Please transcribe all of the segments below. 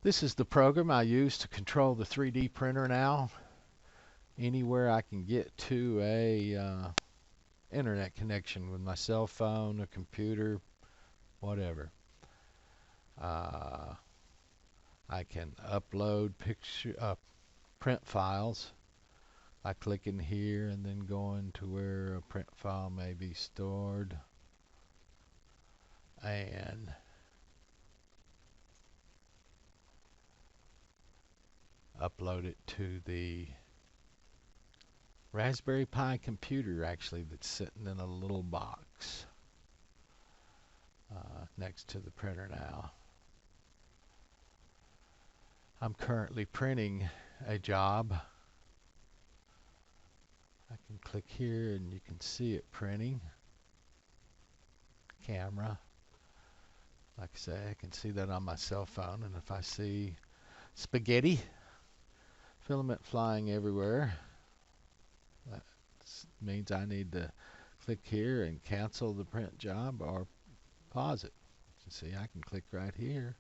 This is the program I use to control the 3D printer now. Anywhere I can get to a internet connection with my cell phone, a computer, whatever. Uh, I can upload print files by clicking here and then going to where a print file may be stored, and upload it to the Raspberry Pi computer, actually, that's sitting in a little box next to the printer now. I'm currently printing a job. I can click here and you can see it printing. Camera. Like I say, I can see that on my cell phone, and if I see spaghetti filament flying everywhere, that means I need to click here and cancel the print job or pause it. You see, I can click right here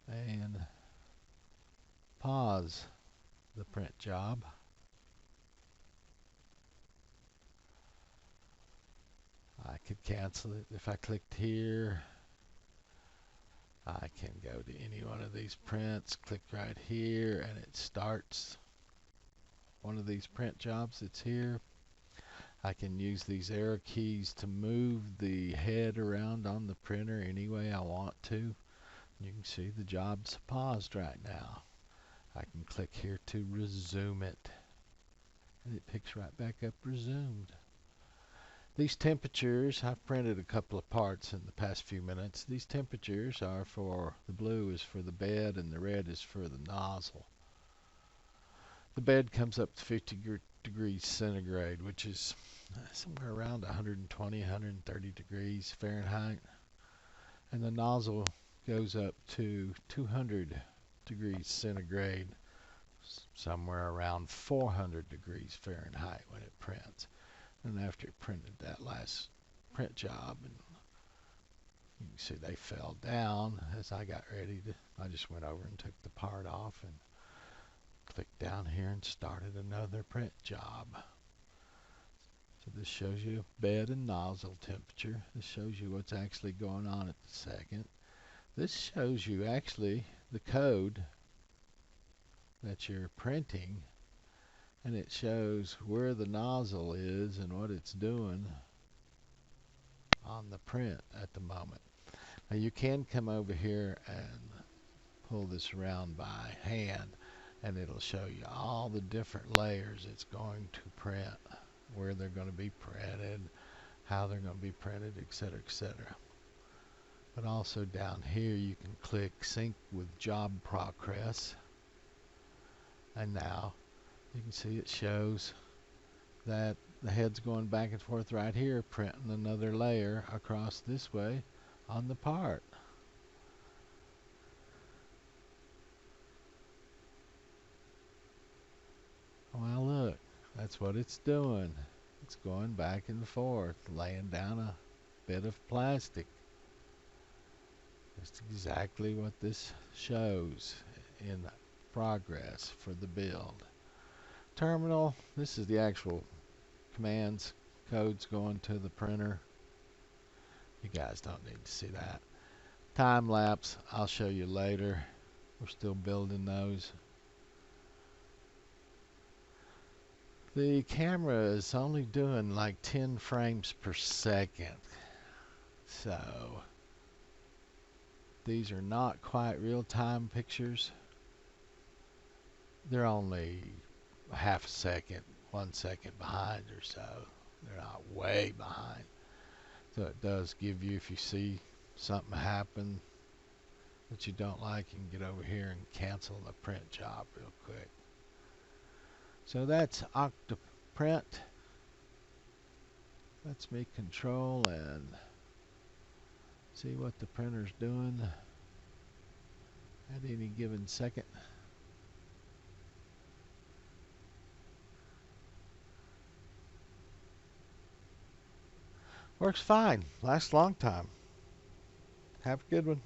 and pause the print job. I could cancel it if I clicked here. I can go to any one of these prints, click right here, and it starts one of these print jobs that's here. I can use these arrow keys to move the head around on the printer any way I want to. You can see the job's paused right now. I can click here to resume it, and it picks right back up resumed. These temperatures, I've printed a couple of parts in the past few minutes. These temperatures are for, the blue is for the bed and the red is for the nozzle. The bed comes up to 50 degrees centigrade, which is somewhere around 120, 130 degrees Fahrenheit. And the nozzle goes up to 200 degrees centigrade, somewhere around 400 degrees Fahrenheit when it prints. And after it printed that last print job, and you can see they fell down as I got ready to, I just went over and took the part off and clicked down here and started another print job. So this shows you bed and nozzle temperature. This shows you what's actually going on at the second. This shows you actually the code that you're printing, and it shows where the nozzle is and what it's doing on the print at the moment. Now you can come over here and pull this around by hand, and it'll show you all the different layers it's going to print, where they're going to be printed, how they're going to be printed, etc., etc. But also down here you can click sync with job progress, and now you can see it shows that the head's going back and forth right here, printing another layer across this way on the part. Well, look, that's what it's doing. It's going back and forth, laying down a bit of plastic. That's exactly what this shows in progress for the build. Terminal, this is the actual commands, codes going to the printer. You guys don't need to see that. Time lapse, I'll show you later. We're still building those. The camera is only doing like 10 frames per second. So these are not quite real-time pictures. They're only a half a second, 1 second behind or so. They're not way behind. So it does give you, if you see something happen that you don't like, you can get over here and cancel the print job real quick. So that's OctoPrint. Lets me control and see what the printer's doing at any given second. Works fine. Lasts a long time. Have a good one.